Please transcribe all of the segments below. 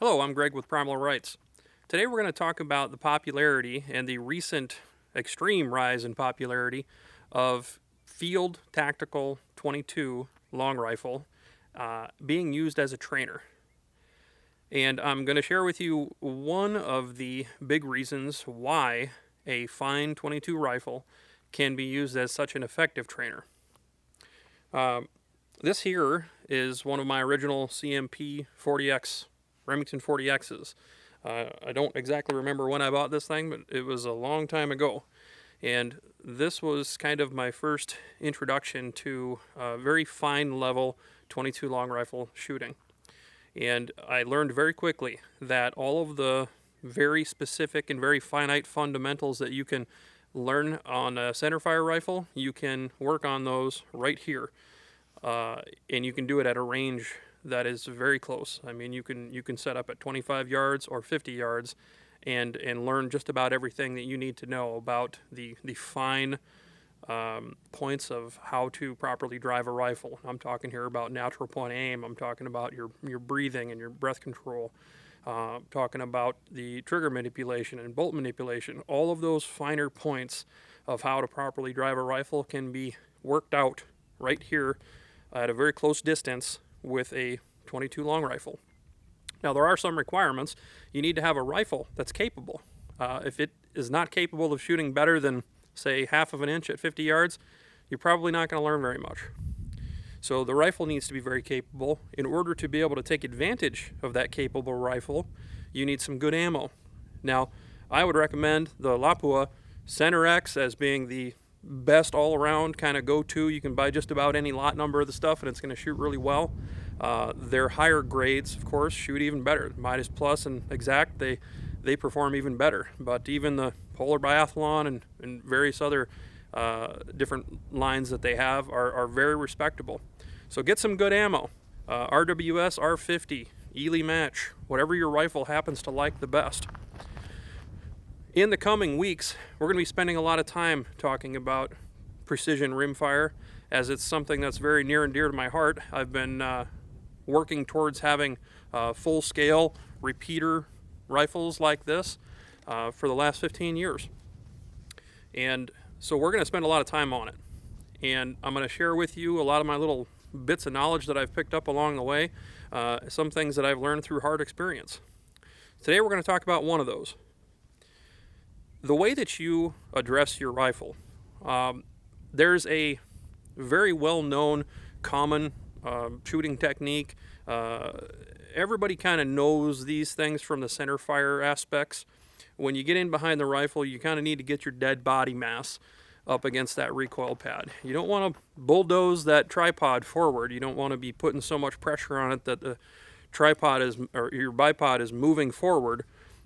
Hello, I'm Greg with primalrights. Today we're going to talk about the popularity and the recent extreme rise in popularity of field tactical 22 long rifle being used as a trainer. And I'm going to share with you one of the big reasons why a fine 22 rifle can be used as such an effective trainer. This here is one of my original CMP 40X, Remington 40Xs. I don't exactly remember when I bought this thing, but it was a long time ago. And this was kind of my first introduction to very fine level 22 long rifle shooting. And I learned very quickly that all of the very specific and very finite fundamentals that you can learn on a centerfire rifle, you can work on those right here. And you can do it at a range that is very close. I mean, you can set up at 25 yards or 50 yards, and learn just about everything that you need to know about the fine points of how to properly drive a rifle. I'm talking here about natural point aim. I'm talking about your breathing and your breath control. Talking about the trigger manipulation and bolt manipulation. All of those finer points of how to properly drive a rifle can be worked out right here at a very close distance with a 22 long rifle. Now, there are some requirements. You need to have a rifle that's capable. If it is not capable of shooting better than, say, half of an inch at 50 yards, you're probably not going to learn very much. So the rifle needs to be very capable. In order to be able to take advantage of that capable rifle, you need some good ammo. Now, I would recommend the Lapua Center X as being the best all-around kind of go-to. You can buy just about any lot number of the stuff and it's going to shoot really well. Their higher grades, of course, shoot even better. Midas Plus and Exact, they perform even better. But even the Polar Biathlon and various other different lines that they have are very respectable. So get some good ammo. RWS, R50, Ely Match, whatever your rifle happens to like the best. In the coming weeks, we're going to be spending a lot of time talking about precision rimfire, as it's something that's very near and dear to my heart. I've been working towards having full-scale repeater rifles like this for the last 15 years. And so we're going to spend a lot of time on it. And I'm going to share with you a lot of my little bits of knowledge that I've picked up along the way, some things that I've learned through hard experience. Today we're going to talk about one of those. The way that you address your rifle, there's a very well-known common shooting technique. Everybody kind of knows these things from the center fire aspects. When you get in behind the rifle, you kind of need to get your dead body mass up against that recoil pad. You don't want to bulldoze that tripod forward. You don't want to be putting so much pressure on it that the tripod or your bipod is moving forward,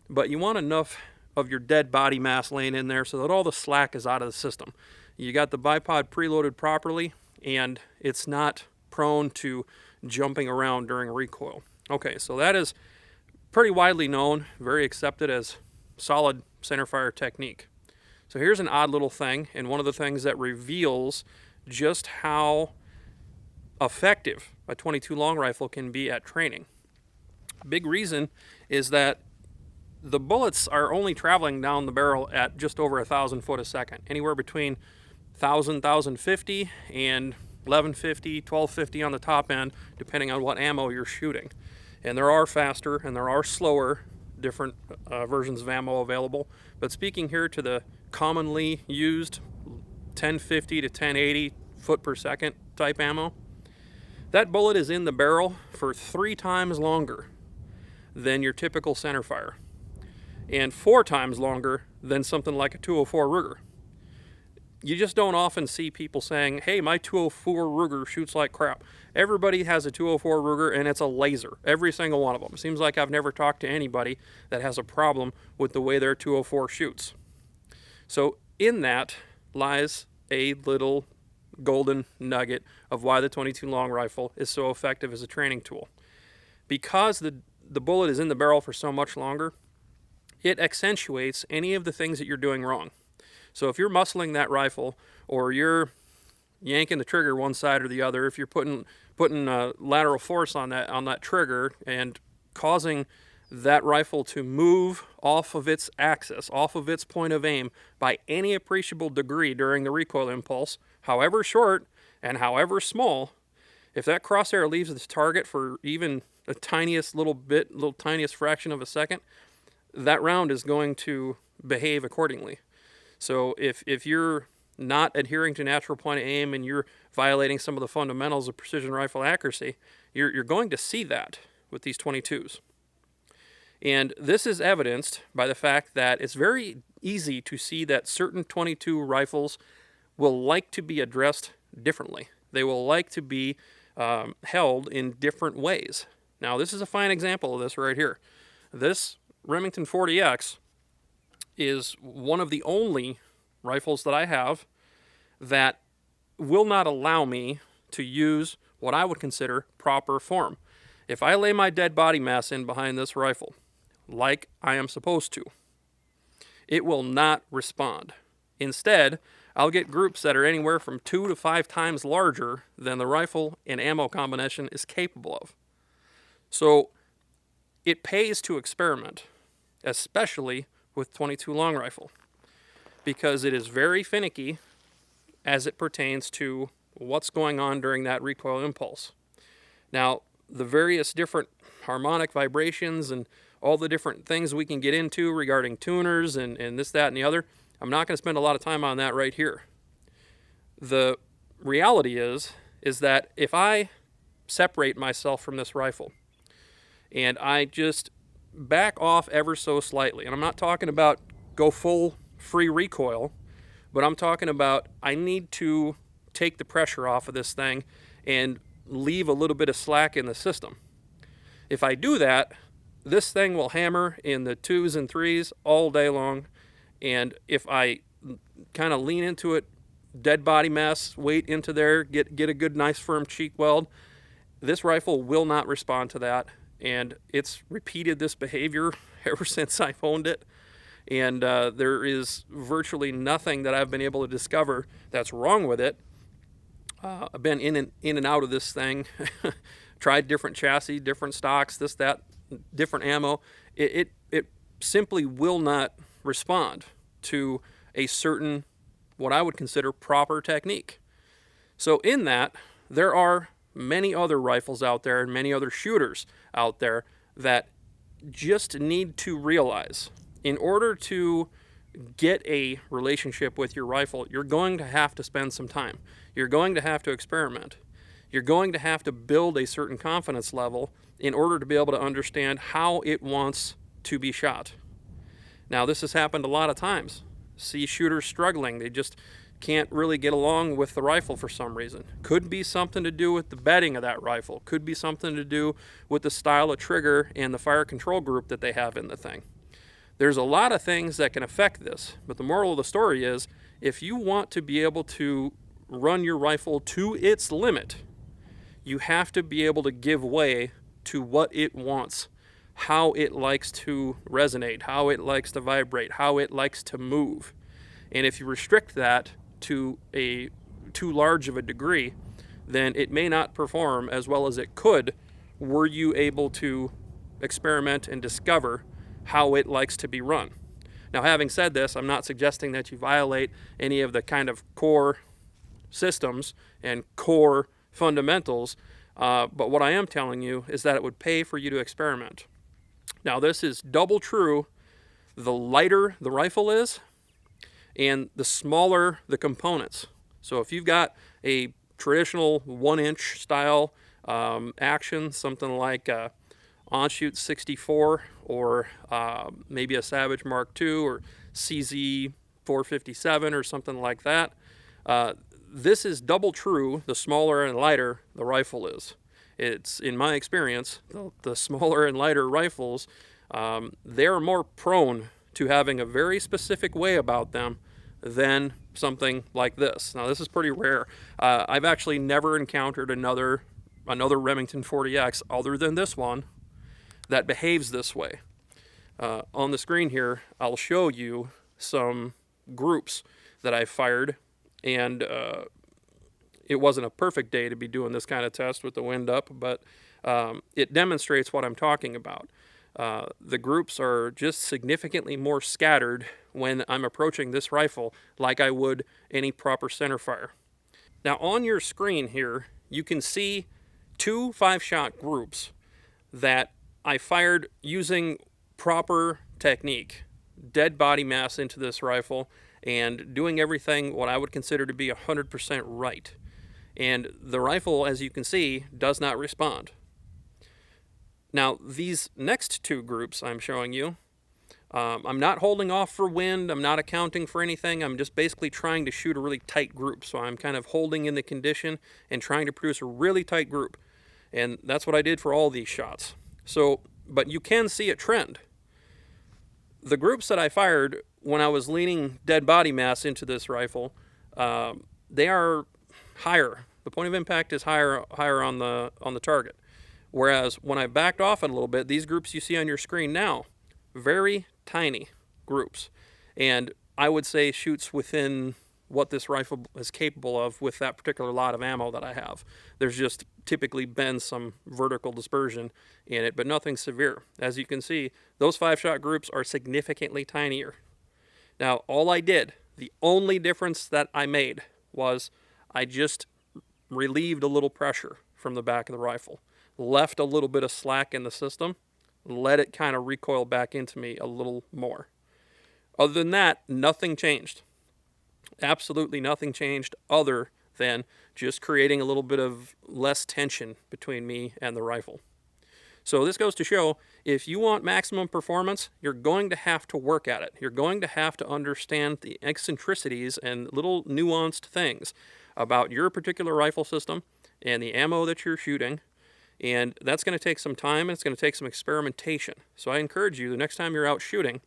but you want enough of your dead body mass laying in there so that all the slack is out of the system. You got the bipod preloaded properly, and it's not prone to jumping around during recoil. Okay, so that is pretty widely known, very accepted as solid centerfire technique. So here's an odd little thing, and one of the things that reveals just how effective a 22 long rifle can be at training. Big reason is that the bullets are only traveling down the barrel at just over 1,000 foot a second, anywhere between 1,000, 1,050 and 1,150, 1,250 on the top end, depending on what ammo you're shooting. And there are faster and there are slower different versions of ammo available. But speaking here to the commonly used 1050 to 1080 foot per second type ammo, that bullet is in the barrel for 3 times longer than your typical centerfire, and 4 times longer than something like a 204 Ruger. You just don't often see people saying, hey, my 204 Ruger shoots like crap. Everybody has a 204 Ruger and it's a laser, every single one of them. It seems like I've never talked to anybody that has a problem with the way their 204 shoots. So in that lies a little golden nugget of why the 22 long rifle is so effective as a training tool. Because the bullet is in the barrel for so much longer, it accentuates any of the things that you're doing wrong. So if you're muscling that rifle, or you're yanking the trigger one side or the other, if you're putting lateral force on that trigger and causing that rifle to move off of its axis, off of its point of aim by any appreciable degree during the recoil impulse, however short and however small, if that crosshair leaves its target for even the tiniest little bit, little tiniest fraction of a second, that round is going to behave accordingly. So if you're not adhering to natural point of aim and you're violating some of the fundamentals of precision rifle accuracy, you're going to see that with these 22s. And this is evidenced by the fact that it's very easy to see that certain 22 rifles will like to be addressed differently. They will like to be held in different ways. Now, this is a fine example of this right here. This Remington 40X is one of the only rifles that I have that will not allow me to use what I would consider proper form. If I lay my dead body mass in behind this rifle, like I am supposed to, it will not respond. Instead, I'll get groups that are anywhere from 2 to 5 times larger than the rifle and ammo combination is capable of. So it pays to experiment, especially with 22 long rifle, because it is very finicky as it pertains to what's going on during that recoil impulse. Now, the various different harmonic vibrations and all the different things we can get into regarding tuners and this, that, and the other, I'm not going to spend a lot of time on that right here. The reality is that if I separate myself from this rifle and I just back off ever so slightly, and I'm not talking about go full free recoil, but I'm talking about I need to take the pressure off of this thing and leave a little bit of slack in the system. If I do that, this thing will hammer in the 2s and 3s all day long, and if I kind of lean into it, dead body mass, weight into there, get a good nice firm cheek weld, this rifle will not respond to that, and it's repeated this behavior ever since I've owned it, and there is virtually nothing that I've been able to discover that's wrong with it. I've been in and out of this thing, tried different chassis, different stocks, this, that, different ammo. It simply will not respond to a certain, what I would consider, proper technique. So in that, there are many other rifles out there and many other shooters out there that just need to realize, in order to get a relationship with your rifle, you're going to have to spend some time. You're going to have to experiment. You're going to have to build a certain confidence level in order to be able to understand how it wants to be shot. Now, this has happened a lot of times. See shooters struggling. They just can't really get along with the rifle for some reason. Could be something to do with the bedding of that rifle. Could be something to do with the style of trigger and the fire control group that they have in the thing. There's a lot of things that can affect this, but the moral of the story is, if you want to be able to run your rifle to its limit, you have to be able to give way to what it wants, how it likes to resonate, how it likes to vibrate, how it likes to move. And if you restrict that to a too large of a degree, then it may not perform as well as it could were you able to experiment and discover how it likes to be run. Now, having said this, I'm not suggesting that you violate any of the kind of core systems and core fundamentals, but what I am telling you is that it would pay for you to experiment. Now, this is double true the lighter the rifle is and the smaller the components. So if you've got a traditional 1-inch style action, something like On-Shoot 64 or maybe a Savage Mark II or CZ 457 or something like that, this is double true the smaller and lighter the rifle is. It's, in my experience, the smaller and lighter rifles, they're more prone to having a very specific way about them than something like this. Now, this is pretty rare. I've actually never encountered another Remington 40X other than this one that behaves this way. On the screen here, I'll show you some groups that I fired, and it wasn't a perfect day to be doing this kind of test with the wind up, but it demonstrates what I'm talking about. The groups are just significantly more scattered when I'm approaching this rifle like I would any proper centerfire. Now on your screen here, you can see 2 5-shot groups that I fired using proper technique, dead body mass into this rifle, and doing everything what I would consider to be 100% right. And the rifle, as you can see, does not respond. Now, these next 2 groups I'm showing you, I'm not holding off for wind, I'm not accounting for anything, I'm just basically trying to shoot a really tight group. So I'm kind of holding in the condition and trying to produce a really tight group. And that's what I did for all these shots. So, but you can see a trend. The groups that I fired when I was leaning dead body mass into this rifle, they are higher. The point of impact is higher on the target. Whereas when I backed off it a little bit, these groups you see on your screen now, very tiny groups. And I would say shoots within what this rifle is capable of with that particular lot of ammo that I have. There's just typically been some vertical dispersion in it, but nothing severe. As you can see, those 5-shot groups are significantly tinier. Now, all I did, the only difference that I made was I just relieved a little pressure from the back of the rifle, left a little bit of slack in the system, let it kind of recoil back into me a little more. Other than that, nothing changed. Absolutely nothing changed other than just creating a little bit of less tension between me and the rifle. So this goes to show, if you want maximum performance, you're going to have to work at it. You're going to have to understand the eccentricities and little nuanced things about your particular rifle system and the ammo that you're shooting. And that's going to take some time, and it's going to take some experimentation. So I encourage you, the next time you're out shooting,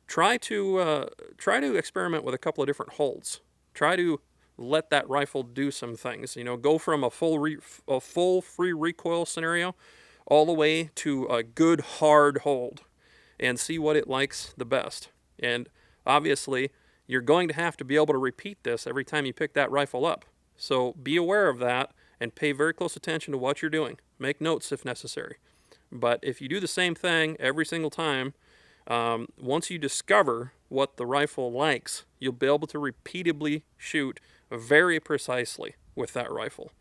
try to experiment with a couple of different holds. Try to let that rifle do some things. You know, go from a full free recoil scenario all the way to a good hard hold, and see what it likes the best. And obviously, you're going to have to be able to repeat this every time you pick that rifle up. So be aware of that and pay very close attention to what you're doing. Make notes if necessary. But if you do the same thing every single time, once you discover what the rifle likes, you'll be able to repeatedly shoot very precisely with that rifle.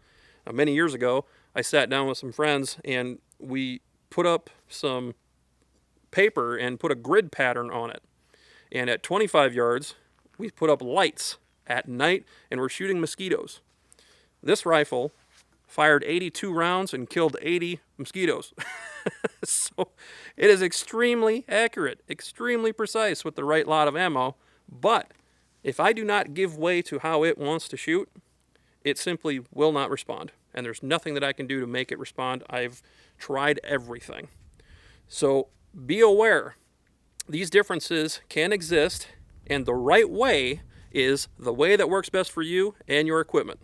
Many years ago, I sat down with some friends and we put up some paper and put a grid pattern on it. And at 25 yards, we put up lights at night and we're shooting mosquitoes. This rifle fired 82 rounds and killed 80 mosquitoes. So it is extremely accurate, extremely precise with the right lot of ammo. But if I do not give way to how it wants to shoot, it simply will not respond. And there's nothing that I can do to make it respond. I've tried everything. So be aware, these differences can exist, and the right way is the way that works best for you and your equipment.